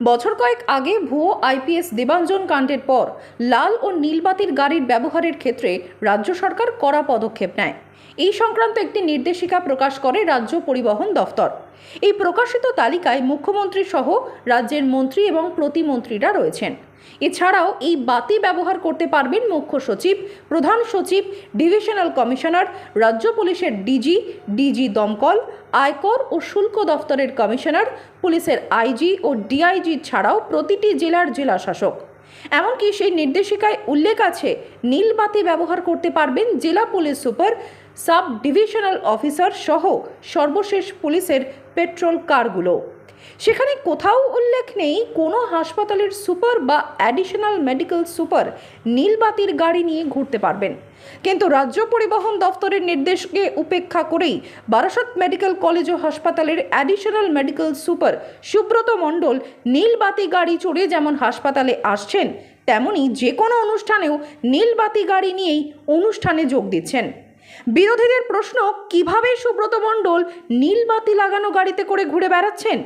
বছর কয়েক আগে ভুয়ো আইপিএস দেবাঞ্জন কাণ্ডের পর লাল ও নীলবাতির গাড়ির ব্যবহারের ক্ষেত্রে রাজ্য সরকার কড়া পদক্ষেপ নেয়। এই সংক্রান্ত একটি নির্দেশিকা প্রকাশ করে রাজ্য পরিবহন দফতর। এই প্রকাশিত তালিকায় মুখ্যমন্ত্রী সহ রাজ্যের মন্ত্রী এবং প্রতিমন্ত্রীরা রয়েছেন। এছাড়াও এই বাতি ব্যবহার করতে পারবেন মুখ্য সচিব, প্রধান সচিব, ডিভিশনাল কমিশনার, রাজ্য পুলিশের ডিজি দমকল, আয়কর ও শুল্ক দফতরের কমিশনার, পুলিশের আইজি ও ডিআইজি ছাড়াও প্রতিটি জেলার জেলাশাসক। এমনকি সেই নির্দেশিকায় উল্লেখ আছে নীল বাতি ব্যবহার করতে পারবেন জেলা police super, sub divisional officer সহ সর্বশেষ পুলিশের পেট্রোল কারগুলো। সেখানে কোথাও উল্লেখ নেই কোনো হাসপাতালের সুপার বা অ্যাডিশনাল মেডিকেল সুপার নীলবাতির গাড়ি নিয়ে ঘুরতে পারবেন। কিন্তু রাজ্য পরিবহন দফতরের নির্দেশকে উপেক্ষা করেই বারাসত মেডিকেল কলেজ ও হাসপাতালের অ্যাডিশনাল মেডিকেল সুপার সুব্রত মণ্ডল নীলবাতি গাড়ি চড়ে যেমন হাসপাতালে আসছেন, তেমনি যে কোনো অনুষ্ঠানেও নীলবাতি গাড়ি নিয়েই অনুষ্ঠানে যোগ দিচ্ছেন। বিরোধীদের প্রশ্ন, কিভাবে সুব্রত মণ্ডল নীলবাতি লাগানো গাড়িতে করে ঘুরে বেড়াচ্ছেন?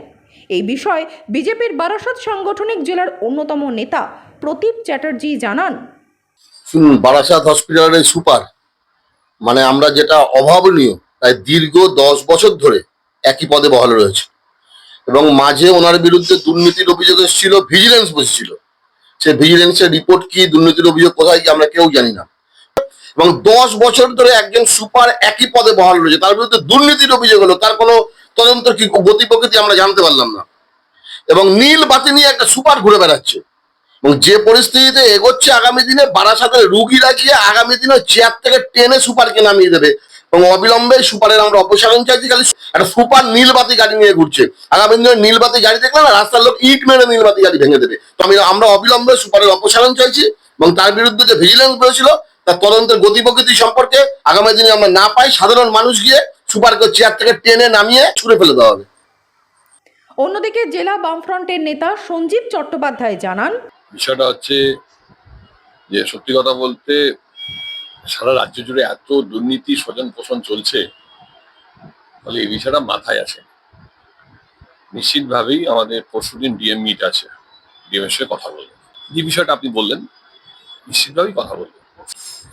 এই বিষয়ে বিজেপির বারাসত সাংগঠনিক জেলার অন্যতম নেতা প্রদীপ চ্যাটার্জি জানান, বারাসাত হসপিটালের সুপার মানে আমরা যেটা অভাবনীয়, তাই দীর্ঘ 10 বছর ধরে একই পদে বহাল রয়েছে এবং মাঝে ওনার বিরুদ্ধে দুর্নীতির অভিযোগ এসেছিল, ভিজিলেন্স বসেছিল। সে ভিজিলেন্সের রিপোর্ট কি, দুর্নীতির অভিযোগ কোথায় কি আমরা কেউ জানি না। এবং 10 বছর ধরে একজন সুপার একই পদে বহাল রয়েছে, তার বিরুদ্ধে দুর্নীতির অভিযোগ হলো, তার কোনো তদন্ত কি গতি প্রকৃতি আমরা জানতে পারলাম না। এবং নীল বাতি নিয়ে একটা সুপার ঘুরে বেড়াচ্ছে এবং যে পরিস্থিতিতে এগোচ্ছে, আগামী দিনে বারাসাতের রুগী রাখিয়ে আগামী দিনে চেয়ার থেকে টেনে সুপারকে নামিয়ে দেবে এবং অবিলম্বে সুপারের আমরা অপসারণ চাইছি। খালি একটা সুপার নীলবাতি গাড়ি নিয়ে ঘুরছে, আগামী দিনে নীলবাতি গাড়ি দেখলে না রাস্তার লোক ইট মেরে নীলবাতি গাড়ি ভেঙে দেবে। তো আমরা অবিলম্বে সুপারের অপসারণ চাইছি এবং তার বিরুদ্ধে যে ভিজিলেন্স করেছিল তার তদন্তের গতি প্রকৃতি সম্পর্কে আগামী দিনে আমরা না পাই, সাধারণ মানুষ গিয়ে সুপারকে চেয়ার থেকে টেনে নামিয়ে ছুড়ে ফেলে দেওয়া হবে। অন্যদিকে জেলা বামফ্রন্টের নেতা সঞ্জীব চট্টোপাধ্যায় জানান, বিষয়টা হচ্ছে যে সত্যি কথা বলতে সারা রাজ্য জুড়ে এত দুর্নীতি স্বজন পোষণ চলছে, ফলে এই বিষয়টা মাথায় আসে। নিশ্চিতভাবেই আমাদের পরশুদিন ডিএম মিট আছে, ডিএম এর সঙ্গে কথা বলবেন। যে বিষয়টা আপনি বললেন নিশ্চিতভাবেই কথা বলবেন,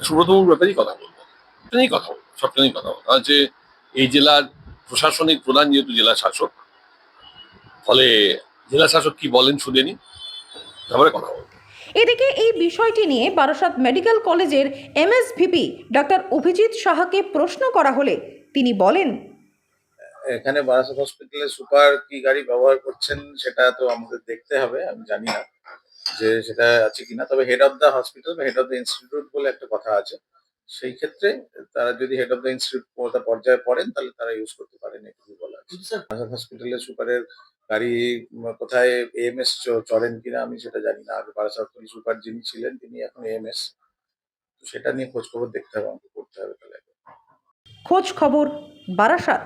সুব্রতবাবুর ব্যাপারেই কথা বলবেন, সবটা নিয়েই কথা বলবেন। কারণ যে এই জেলার প্রশাসনিক প্রধান যেহেতু জেলা শাসক, ফলে জেলা শাসক কি বলেন শুনে নি, তারপরে কথা বলবেন। এদিকে এই বিষয়টি নিয়ে বারাসত মেডিকেল কলেজের এমএসভিপি ডাক্তার অভিজিৎ সাহাকে প্রশ্ন করা হলে তিনি বলেন, এখানে বারাসত হসপিটালের সুপার কি গাড়ি ব্যবহার করছেন সেটা তো আমাদের দেখতে হবে, আমি জানি না যে সেটা আছে কিনা। তবে হেড অফ দ্য হসপিটাল বা হেড অফ দ্য ইনস্টিটিউট বলে একটা কথা আছে, সেই ক্ষেত্রে তারা যদি হেড অফ দ্য ইনস্টিটিউট পর্যায়ে পড়েন তাহলে তারা ইউজ করতে পারেন, এটুকু বলা আছে। বারাসত হসপিটালের সুপারের গাড়ি কোথায় এএমএস চড়েন কিনা আমি সেটা জানি না। আগে বারাসত সুপার যিনি ছিলেন তিনি এখন এএমএস, তো সেটা নিয়ে খোঁজ খবর দেখতে হবে, আমাকে করতে হবে। তাহলে খোঁজ খবর বারাসাত।